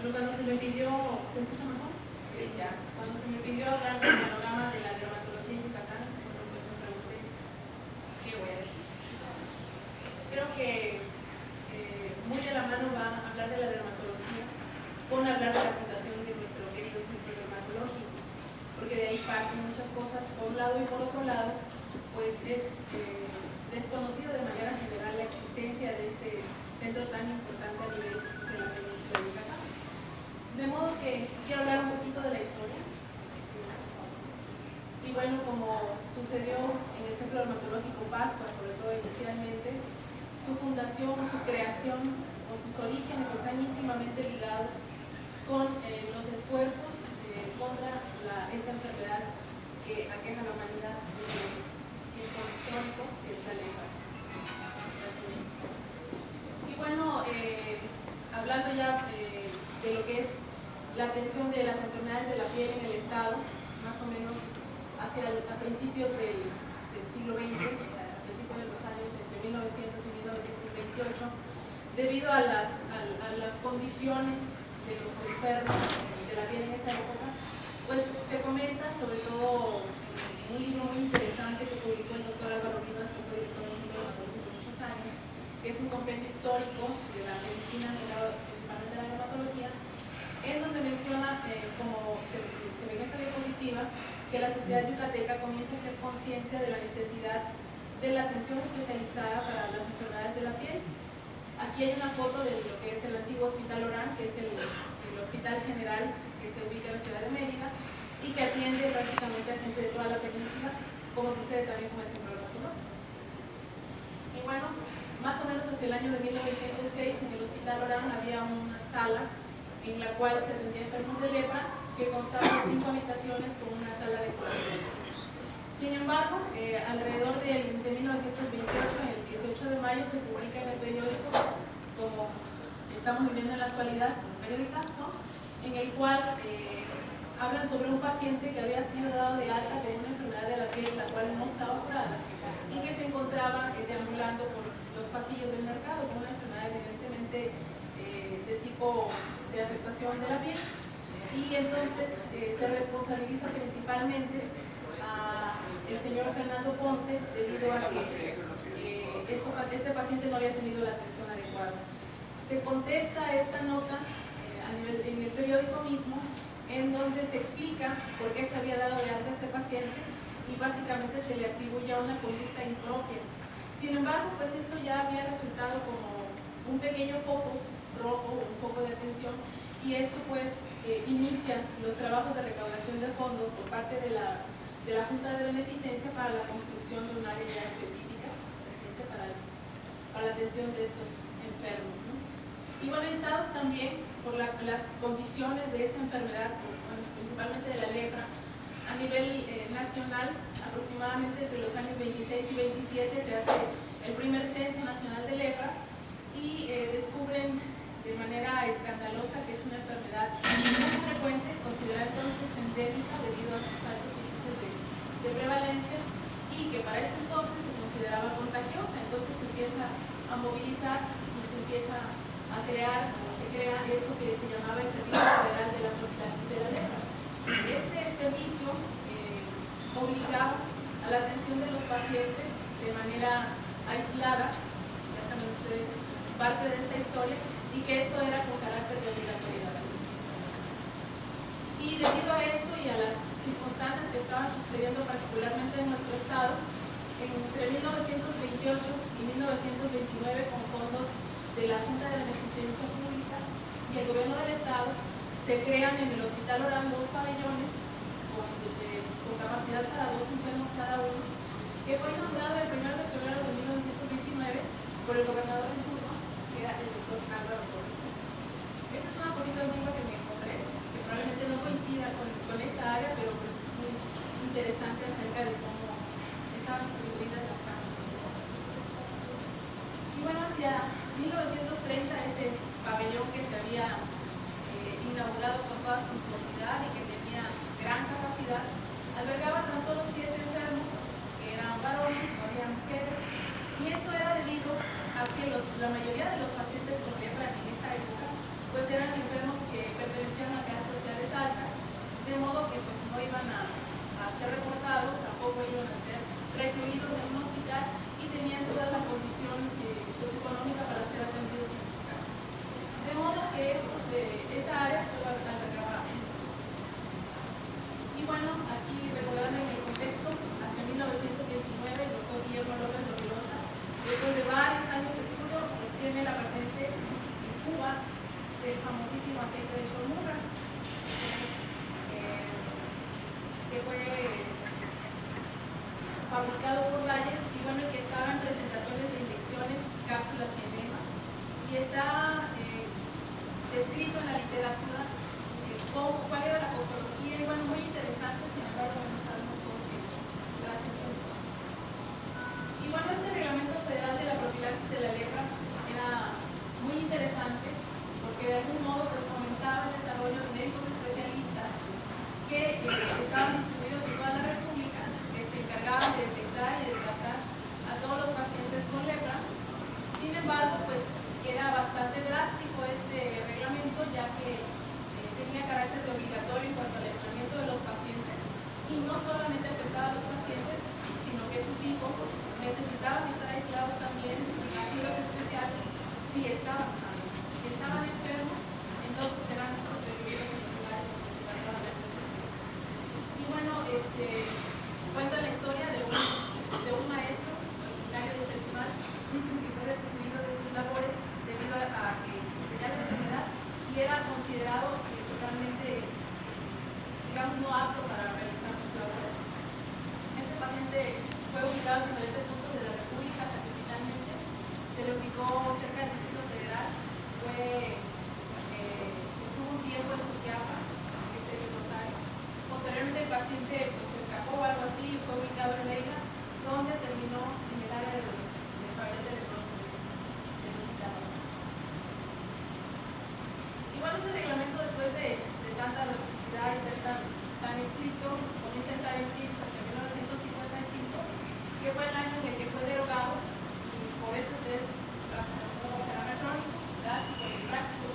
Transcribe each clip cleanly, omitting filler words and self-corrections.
Bueno, cuando se me pidió, ¿se escucha mejor? Sí, ya. Cuando se me pidió hablar del panorama de la dermatología en Yucatán, pues me pregunté, ¿qué voy a decir? Creo que muy de la mano va a hablar de la dermatología con hablar de la fundación de nuestro querido centro dermatológico, porque de ahí parten muchas cosas, por un lado, y por otro lado, pues es desconocido de manera general la existencia de este centro tan importante a nivel de la península de Yucatán. De modo que quiero hablar un poquito de la historia. Y bueno, como sucedió en el Centro Dermatológico Pascua, sobre todo inicialmente, su fundación, su creación o sus orígenes están íntimamente ligados con los esfuerzos contra esta enfermedad que aqueja a la humanidad desde tiempos históricos, que es la lepra. Y bueno, hablando ya de lo que es la atención de las enfermedades de la piel en el estado, más o menos a principios del siglo XX, a principios de los años entre 1900 y 1928, debido a las condiciones de los enfermos de la piel en esa época, pues se comenta, sobre todo un libro muy interesante que publicó el doctor Álvaro Rivas, que fue director del Centro Dermatológico por muchos años, que es un compendio histórico de la medicina, principalmente de la dermatología, en donde menciona, como se ve en esta diapositiva, que la sociedad yucateca comienza a hacer conciencia de la necesidad de la atención especializada para las enfermedades de la piel. Aquí hay una foto de lo que es el antiguo Hospital Orán, que es el hospital general que se ubica en la ciudad de Mérida y que atiende prácticamente a gente de toda la península, como sucede también con el centro dermatológico. Y bueno, más o menos hacia el año de 1906, en el Hospital Orán había una sala en la cual se atendía enfermos de lepra, que constaba de 5 habitaciones con una sala de curaciones. Sin embargo, alrededor de 1928, en el 18 de mayo, se publica en el periódico, como estamos viviendo en la actualidad, un periodicazo, en el cual hablan sobre un paciente que había sido dado de alta con una enfermedad de la piel, la cual no estaba curada, y que se encontraba deambulando por los pasillos del mercado con una enfermedad evidentemente de tipo de afectación de la piel. Y entonces se responsabiliza principalmente al señor Fernando Ponce, debido a que este paciente no había tenido la atención adecuada. Se contesta esta nota en el periódico mismo, en donde se explica por qué se había dado de alta a este paciente y básicamente se le atribuye a una conducta impropia. Sin embargo, pues esto ya había resultado como un pequeño foco rojo, un foco de atención, y esto pues inicia los trabajos de recaudación de fondos por parte de la Junta de Beneficencia para la construcción de un área ya específica para la atención de estos enfermos, ¿no? Y bueno, instados también por las condiciones de esta enfermedad, bueno, principalmente de la lepra, a nivel nacional, aproximadamente entre los años 26 y 27 se hace el primer censo nacional de lepra y descubren de manera escandalosa que es una enfermedad muy frecuente, considerada entonces endémica debido a sus altos índices de prevalencia, y que para ese entonces se consideraba contagiosa. Entonces se empieza a movilizar y se empieza a crear, se crea esto que se llamaba el Servicio Federal de la Profilaxis de la Lepra. Este servicio obligaba a la atención de los pacientes de manera aislada, ya saben ustedes parte de esta historia, y que esto era con carácter de obligatoriedad. Y debido a esto y a las circunstancias que estaban sucediendo particularmente en nuestro estado, entre 1928 y 1929, con fondos de la Junta de Beneficencia Pública y el gobierno del estado, se crean en el Hospital Orán 2 pabellones con capacidad para 2 enfermos cada uno, que fue inaugurado el 1 de febrero de 1929 por el gobernador en turno, que era el doctor Álvaro Rivas. Esta es una cosita antigua que me encontré, que probablemente no coincida con esta área, pero pues es muy interesante acerca de cómo estaban distribuidas las camas. Y bueno, hacia 1930 este pabellón que se había inaugurado con toda suntuosidad y que tenía gran capacidad, albergaba tan solo 7 enfermos, que eran varones, no había mujeres, y esto era debido a que la mayoría de los pacientes con lepra en esa época de modo que pues no iban a ser reportados, tampoco iban a ser recluidos en un hospital y tenían toda la condición socioeconómica para ser atendidos en sus casas. De modo que esta área se va a agravar. Y bueno, aquí recordarán en el contexto, hacia 1929 el doctor Guillermo López Lobelosa, después de varios años de estudio, obtiene la patente en Cuba del famosísimo aceite de Cholmurra, que fue fabricado por Bayer y bueno, que estaba en presentaciones de inyecciones, cápsulas y enemas, y está descrito en la literatura cuál era la posología, y bueno, muy interesante, sin embargo, no sabemos todos que gracias a Dios. Y bueno, este reglamento federal de la profilaxis de la lepra era muy interesante, porque de algún modo pues fomentaba el desarrollo de médicos especialistas que estaban distribuidos en toda la República, que se encargaban de detectar y de tratar a todos los pacientes con lepra. Sin embargo, pues era bastante drástico este reglamento, ya que tenía carácter de obligatorio en cuanto al aislamiento de los pacientes, y no solamente afectaba a los pacientes, sino que sus hijos necesitaban estar aislados también en asilos especiales si estaban sanos. Si estaban enfermos, entonces eran recluidos en los lugares donde se trataba la enfermedad. Y bueno, cuenta la historia de un maestro originario de Chetumal que fue destituido de sus labores debido a que tenía la enfermedad y era considerado totalmente, digamos, no apto para realizar sus labores. Este paciente fue ubicado en diferentes puntos de la República hasta que finalmente se le ubicó cerca del Distrito Federal. Estuvo un tiempo en Soquiapa, Rosario. Posteriormente el paciente pues, se escapó o algo así y fue ubicado en Leida, donde terminó en el área del pabellón de leprosos del hospital. Igual este reglamento, después de tanta elasticidad y ser tan estricto, comienza a entrar en crisis hacia 1955, que fue el año en el que fue derogado, y por eso es como será anacrónico, drástico y práctico.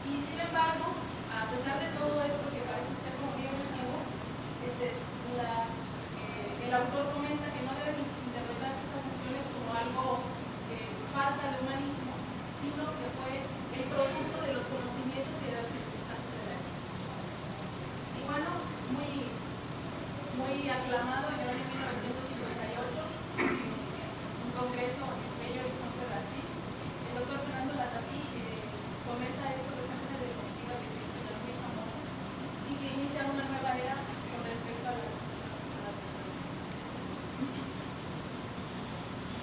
Y sin embargo, a pesar de todo esto que parece ser como bien lesivo, el autor comenta que no deben interpretarse estas acciones como algo falta de humanismo, sino que fue el producto de los conocimientos y de las circunstancias de la época. Y bueno, muy aclamado en el año 1958, un congreso en Bello Horizonte, Brasil, el doctor Fernando Latapí comenta esto que está en esta diapositiva que se dice muy famoso y que inicia una nueva era con respecto a la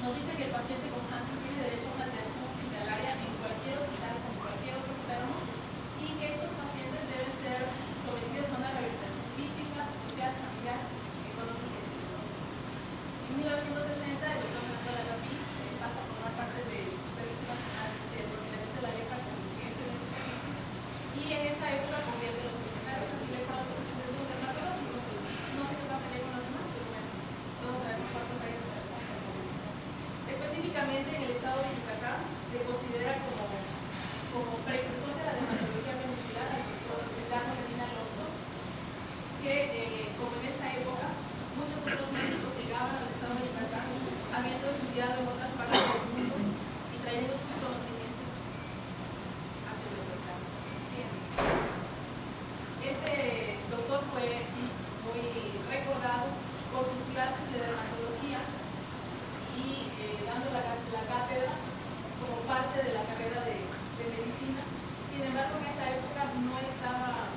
nos dice que el paciente con Hansen tiene derecho a una atención hospitalaria en cualquier hospital con cualquier otro enfermo y que estos pacientes deben ser sometidos a una rehabilitación física, social, familiar, económica y psicológica. En 1960 el doctor Fernando Latapí pasa a formar parte del Servicio Nacional de Profilaxis de la Lepra como cliente de este servicio y en esa época convierte los hospitales antileprosos en centros dermatológicos. No sé qué pasaría con los demás, pero bueno, todos sabemos cuántos hay. Específicamente en el estado de Yucatán se considera como precursor de la dermatología peninsular al doctor Carlos Medina Alonso, que como en esa época muchos otros médicos llegaban al estado de Yucatán habiendo estudiado en otras partes del mundo y trayendo sus conocimientos hacia el hospital. Este doctor fue muy recordado por sus clases de dermatología y dando la cátedra como parte de la carrera de medicina. Sin embargo, en esa época no estaba,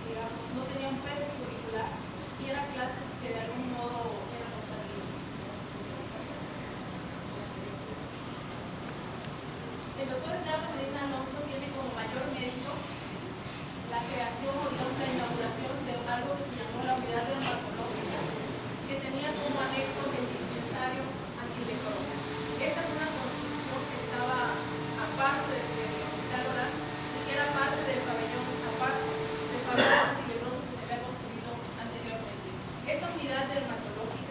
digamos, no tenía un peso curricular y eran clases que de algún modo eran optativas. El doctor Carlos Medina Alonso tiene como mayor mérito la creación o digamos la inauguración de algo que se llamó la unidad dermatológica, que tenía como anexo el dispensario antileproso. Esta es una construcción que estaba aparte del hospital oral y que era parte del pabellón, aparte del pabellón antileproso que se había construido anteriormente. Esta unidad dermatológica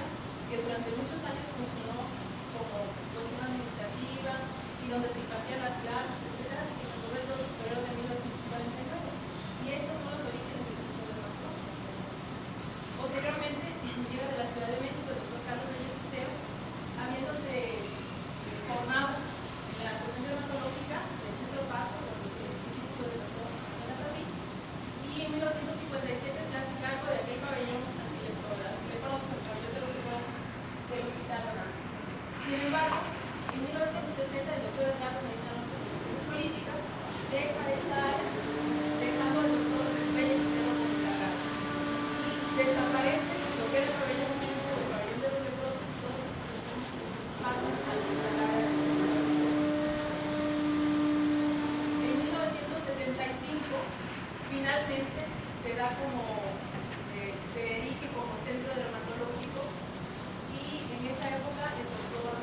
posteriormente se da se erige como centro dermatológico y en esa época el doctor